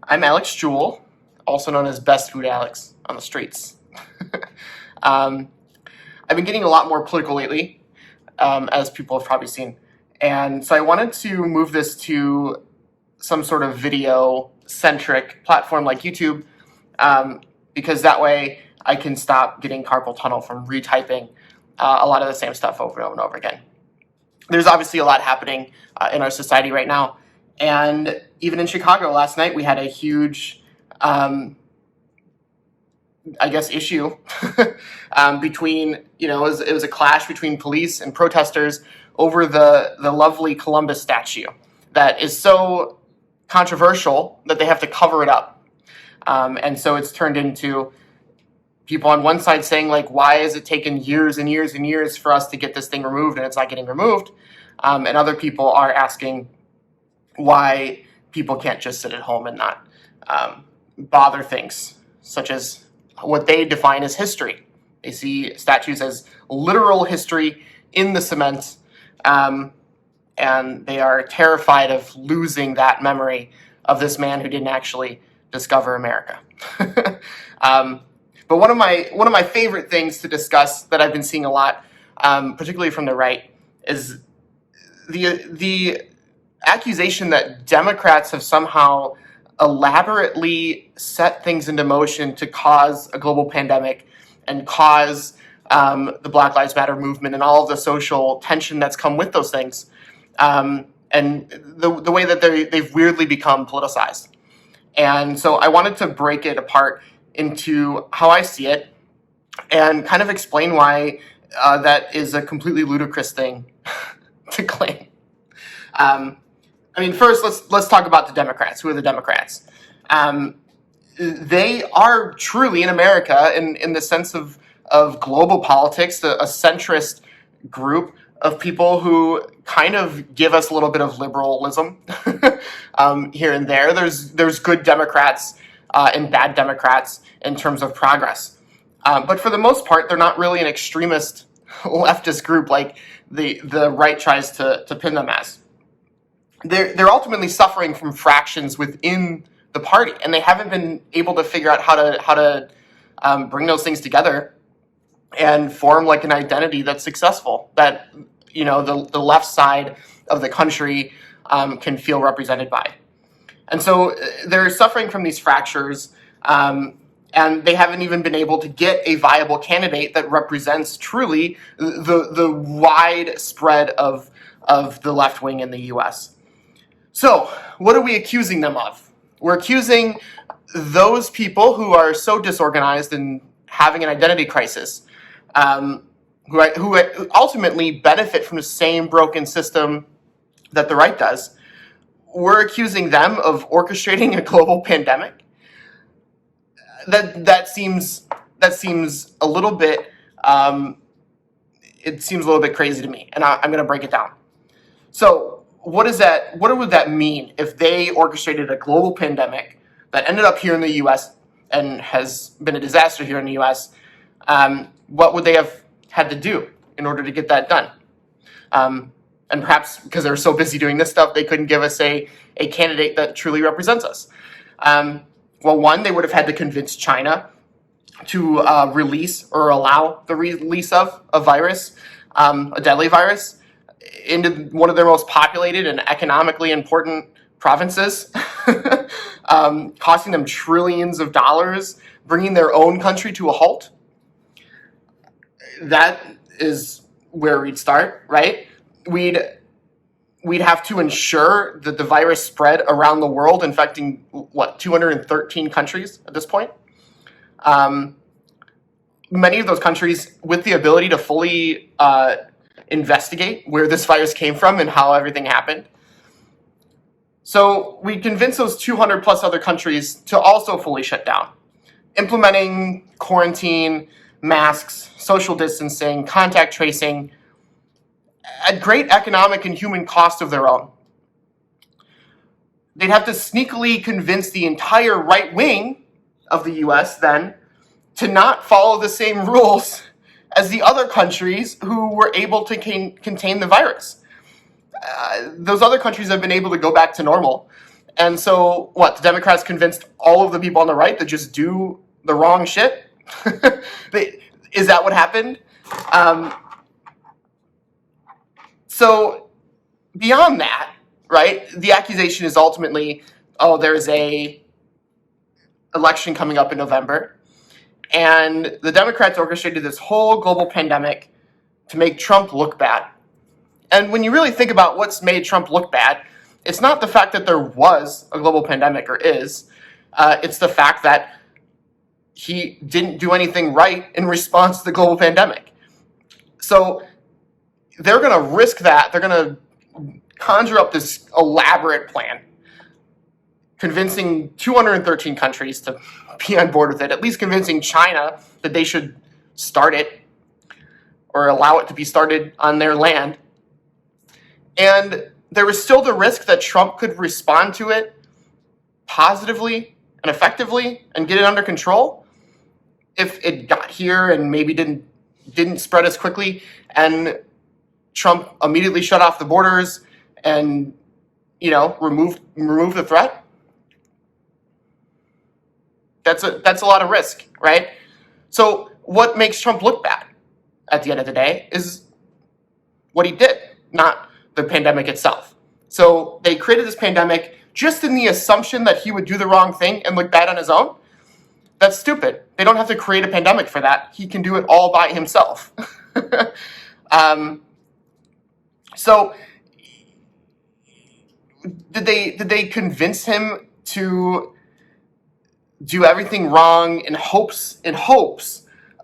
I'm Alex Jewell, also known as Best Food Alex on the streets. um, I've been getting a lot more political lately, as people have probably seen. And so I wanted to move this to some sort of video-centric platform like YouTube, because that way I can stop getting carpal tunnel from retyping a lot of the same stuff over and over and over again. There's obviously a lot happening in our society right now. And even in Chicago last night, we had a huge, issue between, it was a clash between police and protesters over the lovely Columbus statue that is so controversial that they have to cover it up. And so it's turned into people on one side saying, like, why has it taken years and years and years for us to get this thing removed and it's not getting removed? And other people are asking why people can't just sit at home and not bother things such as what they define as history. They see statues as literal history in the cement, and they are terrified of losing that memory of this man who didn't actually discover America. But one of my favorite things to discuss that I've been seeing a lot, particularly from the right, is the accusation that Democrats have somehow elaborately set things into motion to cause a global pandemic and cause the Black Lives Matter movement and all of the social tension that's come with those things, and the way that they've weirdly become politicized. And so I wanted to break it apart into how I see it and kind of explain why that is a completely ludicrous thing to claim. First, let's talk about the Democrats. Who are the Democrats? They are truly in America, in the sense of global politics, a centrist group of people who kind of give us a little bit of liberalism here and there. There's good Democrats and bad Democrats in terms of progress. But for the most part, they're not really an extremist leftist group like the right tries to pin them as. They're ultimately suffering from fractions within the party, and they haven't been able to figure out how to bring those things together and form like an identity that's successful, that the left side of the country can feel represented by. And so they're suffering from these fractures, and they haven't even been able to get a viable candidate that represents truly the wide spread of the left wing in the U.S. So, what are we accusing them of? We're accusing those people who are so disorganized and having an identity crisis, who ultimately benefit from the same broken system that the right does. We're accusing them of orchestrating a global pandemic. That seems a little bit. It seems a little bit crazy to me, and I'm going to break it down. So, what would that mean if they orchestrated a global pandemic that ended up here in the U.S. and has been a disaster here in the U.S.? What would they have had to do in order to get that done? And perhaps because they're so busy doing this stuff, they couldn't give us a candidate that truly represents us. Well, one, they would have had to convince China to release or allow the release of a virus, a deadly virus, into one of their most populated and economically important provinces, costing them trillions of dollars, bringing their own country to a halt. That is where we'd start, right? We'd have to ensure that the virus spread around the world, infecting 213 countries at this point. Many of those countries with the ability to fully investigate where this virus came from and how everything happened. So we convinced those 200 plus other countries to also fully shut down, implementing quarantine, masks, social distancing, contact tracing, at great economic and human cost of their own. They'd have to sneakily convince the entire right wing of the US then to not follow the same rules as the other countries who were able to contain the virus. Those other countries have been able to go back to normal And so, what? The Democrats convinced all of the people on the right to just do the wrong shit? Is that what happened? So, beyond that, right, the accusation is ultimately, oh, there's a election coming up in November, and the Democrats orchestrated this whole global pandemic to make Trump look bad. And when you really think about what's made Trump look bad, it's not the fact that there was a global pandemic, or is. It's the fact that he didn't do anything right in response to the global pandemic. So they're going to risk that. They're going to conjure up this elaborate plan, convincing 213 countries to be on board with it, at least convincing China that they should start it or allow it to be started on their land. And there was still the risk that Trump could respond to it positively and effectively and get it under control if it got here and maybe didn't spread as quickly, and Trump immediately shut off the borders and, remove the threat. That's a lot of risk, right? So what makes Trump look bad at the end of the day is what he did, not the pandemic itself. So they created this pandemic just in the assumption that he would do the wrong thing and look bad on his own. That's stupid. They don't have to create a pandemic for that. He can do it all by himself. So did they convince him to do everything wrong in hopes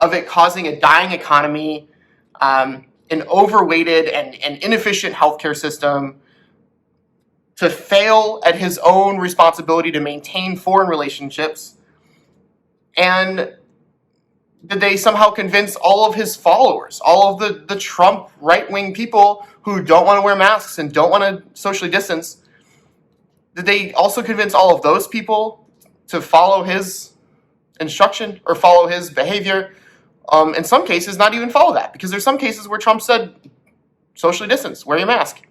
of it causing a dying economy, an overweighted and inefficient healthcare system, to fail at his own responsibility to maintain foreign relationships? And did they somehow convince all of his followers, all of the Trump right-wing people who don't want to wear masks and don't want to socially distance, did they also convince all of those people to follow his instruction or follow his behavior? In some cases, not even follow that, because there's some cases where Trump said, socially distance, wear your mask.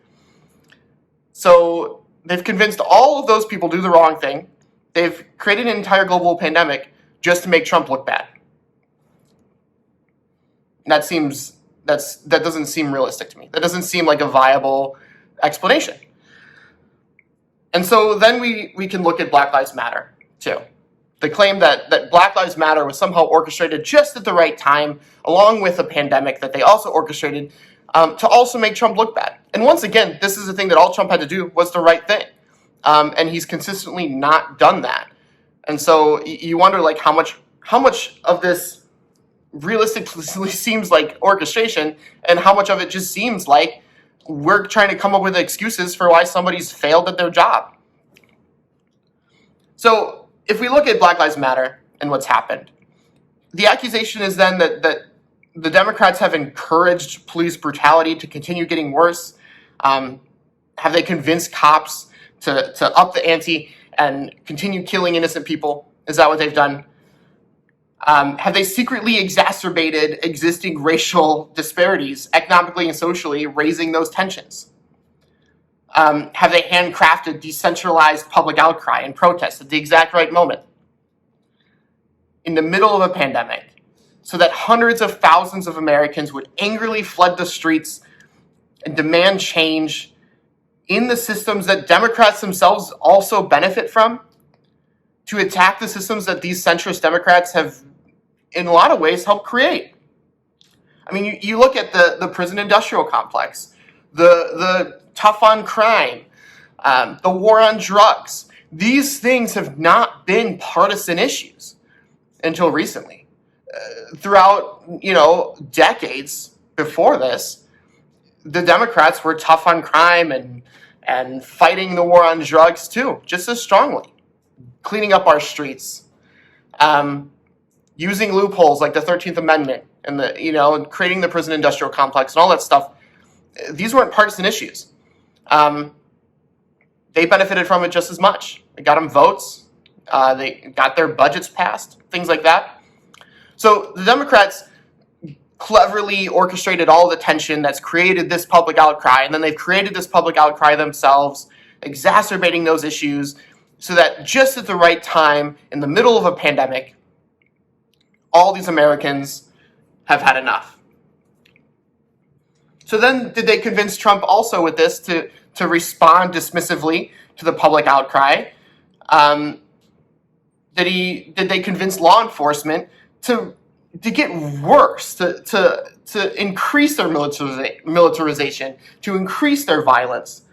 So they've convinced all of those people to do the wrong thing. They've created an entire global pandemic just to make Trump look bad. That doesn't seem realistic to me. That doesn't seem like a viable explanation. And so then we can look at Black Lives Matter too. The claim that Black Lives Matter was somehow orchestrated just at the right time, along with a pandemic that they also orchestrated, to also make Trump look bad. And once again, this is the thing that all Trump had to do was the right thing. And he's consistently not done that. And so you wonder, like, how much of this realistically seems like orchestration, and how much of it just seems like we're trying to come up with excuses for why somebody's failed at their job. So if we look at Black Lives Matter and what's happened, the accusation is then that the Democrats have encouraged police brutality to continue getting worse. Have they convinced cops to up the ante and continue killing innocent people? Is that what they've done? Have they secretly exacerbated existing racial disparities economically and socially, raising those tensions? Have they handcrafted decentralized public outcry and protest at the exact right moment, in the middle of a pandemic, so that hundreds of thousands of Americans would angrily flood the streets and demand change in the systems that Democrats themselves also benefit from, to attack the systems that these centrist Democrats have, in a lot of ways, helped create? I mean, you look at the prison industrial complex, the tough on crime, the war on drugs. These things have not been partisan issues until recently. Throughout, decades before this, the Democrats were tough on crime and fighting the war on drugs too, just as strongly, cleaning up our streets, using loopholes like the 13th Amendment and creating the prison industrial complex and all that stuff. These weren't partisan issues. They benefited from it just as much. It got them votes. They got their budgets passed, things like that. So the Democrats cleverly orchestrated all the tension that's created this public outcry, and then they've created this public outcry themselves exacerbating those issues, so that just at the right time, in the middle of a pandemic, all these Americans have had enough. So then did they convince Trump also with this to respond dismissively to the public outcry? Did they convince law enforcement to get worse, to increase their militarization, to increase their violence,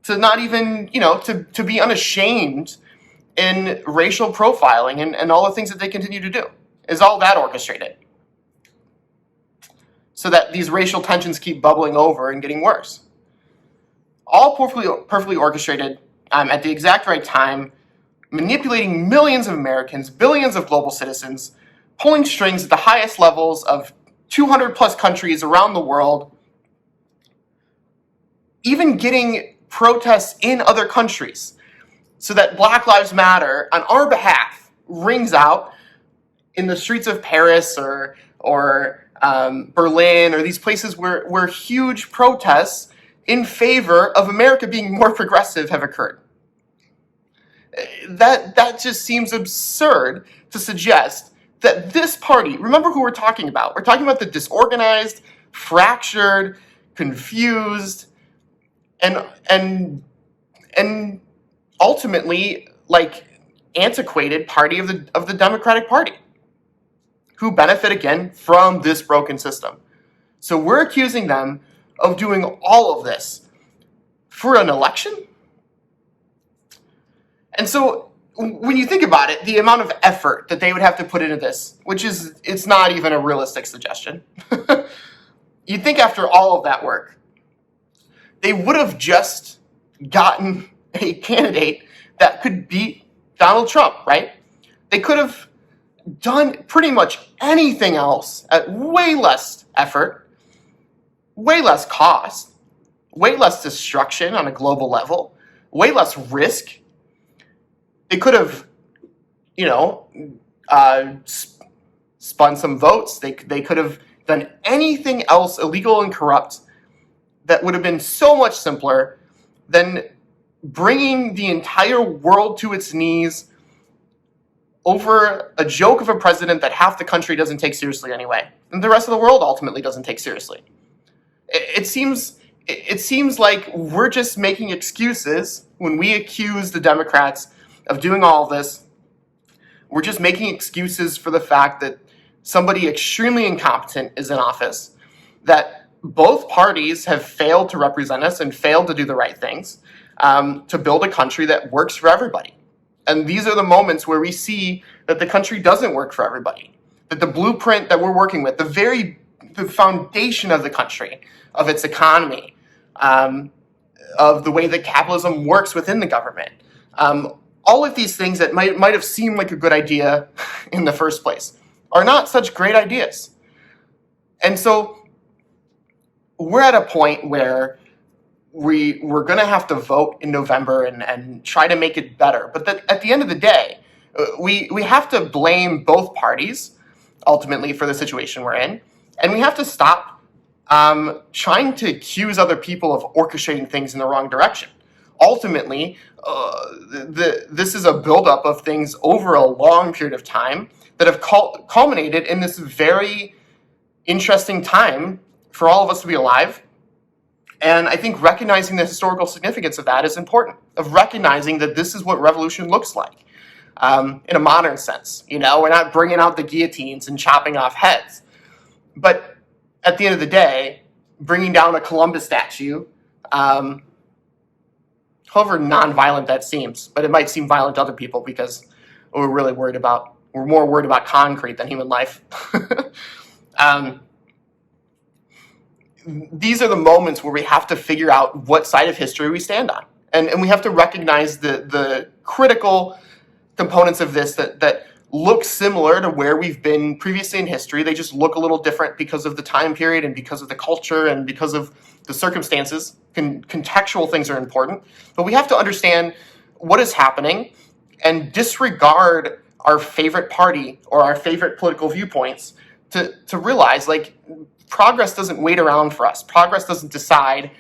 to not even, to be unashamed in racial profiling and all the things that they continue to do? Is all that orchestrated so that these racial tensions keep bubbling over and getting worse? All perfectly orchestrated at the exact right time, manipulating millions of Americans, billions of global citizens, pulling strings at the highest levels of 200 plus countries around the world, even getting protests in other countries so that Black Lives Matter on our behalf rings out in the streets of Paris or Berlin, or these places where huge protests in favor of America being more progressive have occurred. That just seems absurd to suggest that this party, remember who we're talking about. We're talking about the disorganized, fractured, confused, and ultimately antiquated party of the Democratic Party, who benefit again from this broken system. So we're accusing them of doing all of this for an election? And so when you think about it, the amount of effort that they would have to put into this, it's not even a realistic suggestion. You'd think after all of that work, they would have just gotten a candidate that could beat Donald Trump, right? They could have done pretty much anything else at way less effort, way less cost, way less destruction on a global level, way less risk. They could have, spun some votes. They could have done anything else illegal and corrupt that would have been so much simpler than bringing the entire world to its knees over a joke of a president that half the country doesn't take seriously anyway, and the rest of the world ultimately doesn't take seriously. It seems like we're just making excuses when we accuse the Democrats of doing all of this. We're just making excuses for the fact that somebody extremely incompetent is in office, that both parties have failed to represent us and failed to do the right things to build a country that works for everybody. And these are the moments where we see that the country doesn't work for everybody, that the blueprint that we're working with, the foundation of the country, of its economy, of the way that capitalism works within the government, all of these things that might have seemed like a good idea in the first place are not such great ideas. And so we're at a point where we're going to have to vote in November and try to make it better. But at the end of the day, we have to blame both parties ultimately for the situation we're in. And we have to stop trying to accuse other people of orchestrating things in the wrong direction. Ultimately, this is a buildup of things over a long period of time that have culminated in this very interesting time for all of us to be alive. And I think recognizing the historical significance of that is important, of recognizing that this is what revolution looks like in a modern sense. We're not bringing out the guillotines and chopping off heads. But at the end of the day, bringing down a Columbus statue, however nonviolent that seems, but it might seem violent to other people because we're more worried about concrete than human life. These are the moments where we have to figure out what side of history we stand on. And we have to recognize the critical components of this that look similar to where we've been previously in history. They just look a little different because of the time period and because of the culture and because of the circumstances. Contextual things are important. But we have to understand what is happening and disregard our favorite party or our favorite political viewpoints to realize, progress doesn't wait around for us. Progress doesn't decide,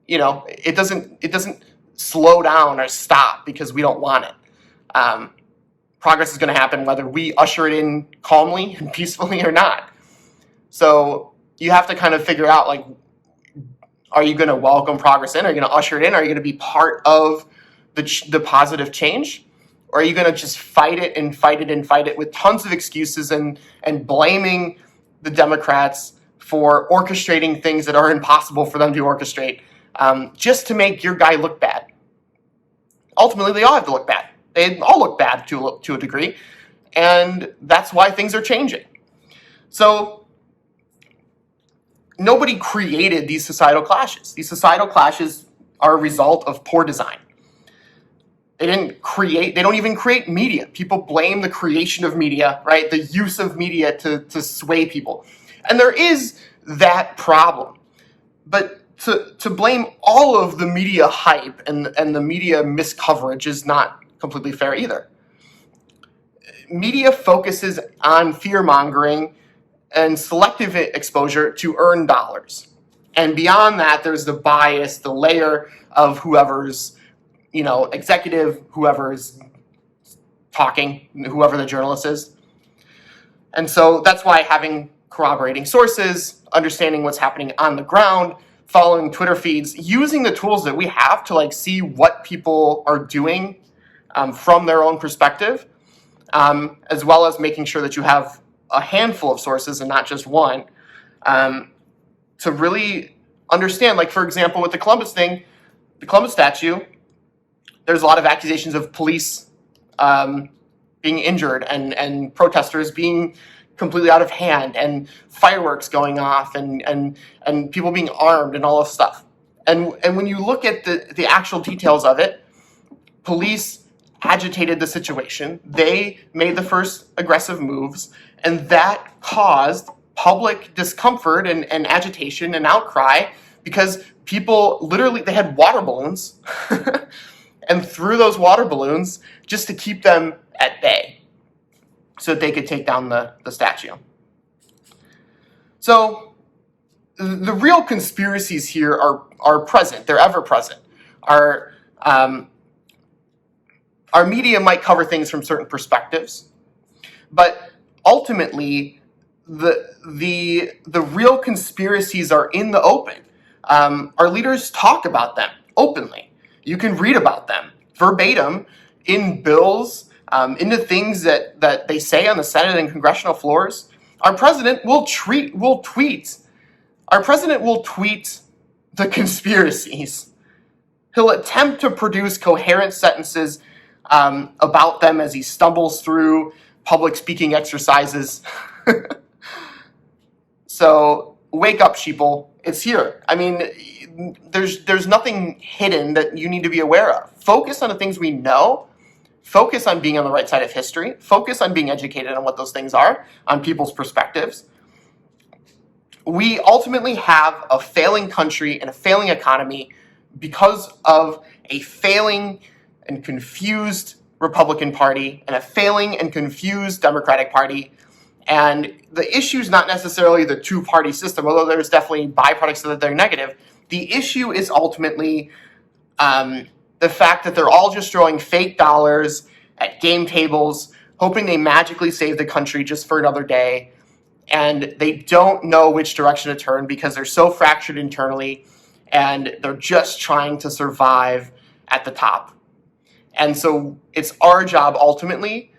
it doesn't slow down or stop because we don't want it. Progress is going to happen whether we usher it in calmly and peacefully or not. So you have to kind of figure out, like, are you going to welcome progress in? Are you going to usher it in? Are you going to be part of the positive change? Or are you going to just fight it and fight it and fight it with tons of excuses and blaming the Democrats for orchestrating things that are impossible for them to orchestrate, just to make your guy look bad? Ultimately, they all have to look bad. They all look bad to a degree, and that's why things are changing. So nobody created these societal clashes. These societal clashes are a result of poor design. They don't even create media. People blame the creation of media, right? The use of media to sway people. And there is that problem. But to blame all of the media hype and the media miscoverage is not completely fair either. Media focuses on fear-mongering and selective exposure to earn dollars. And beyond that, there's the bias, the layer of whoever's executive, whoever's talking, whoever the journalist is. And so that's why having corroborating sources, understanding what's happening on the ground, following Twitter feeds, using the tools that we have to see what people are doing from their own perspective, as well as making sure that you have a handful of sources and not just one, to really understand. Like, for example, with the Columbus thing, the Columbus statue, there's a lot of accusations of police being injured and protesters being completely out of hand and fireworks going off and people being armed and all this stuff. And when you look at the actual details of it, police agitated the situation. They made the first aggressive moves, and that caused public discomfort and agitation and outcry because people literally, they had water balloons and threw those water balloons just to keep them at bay so that they could take down the statue. So the real conspiracies here are present. They're ever present. Our media might cover things from certain perspectives, but ultimately the real conspiracies are in the open. Our leaders talk about them openly. You can read about them verbatim in bills, into things that they say on the Senate and congressional floors. Our president will tweet. Our president will tweet the conspiracies. He'll attempt to produce coherent sentences about them as he stumbles through public speaking exercises. So wake up, sheeple. It's here. I mean, there's nothing hidden that you need to be aware of. Focus on the things we know. Focus on being on the right side of history. Focus on being educated on what those things are, on people's perspectives. We ultimately have a failing country and a failing economy because of a failing and confused Republican Party and a failing and confused Democratic Party. And the issue is not necessarily the two-party system, although there's definitely byproducts that they're negative. The issue is ultimately the fact that they're all just throwing fake dollars at game tables, hoping they magically save the country just for another day. And they don't know which direction to turn because they're so fractured internally and they're just trying to survive at the top. And so it's our job ultimately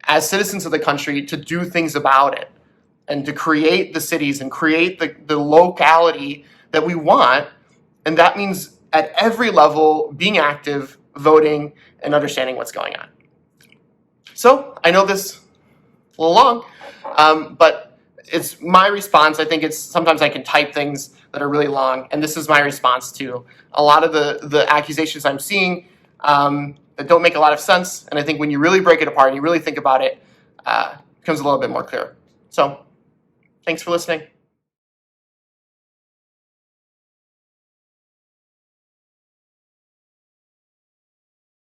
as citizens of the country to do things about it and to create the cities and create the locality that we want. And that means at every level being active, voting, and understanding what's going on. So I know this is a little long, but it's my response. I think it's sometimes I can type things that are really long, and this is my response to a lot of the accusations I'm seeing that don't make a lot of sense. And I think when you really break it apart and you really think about it, it becomes a little bit more clear. So thanks for listening.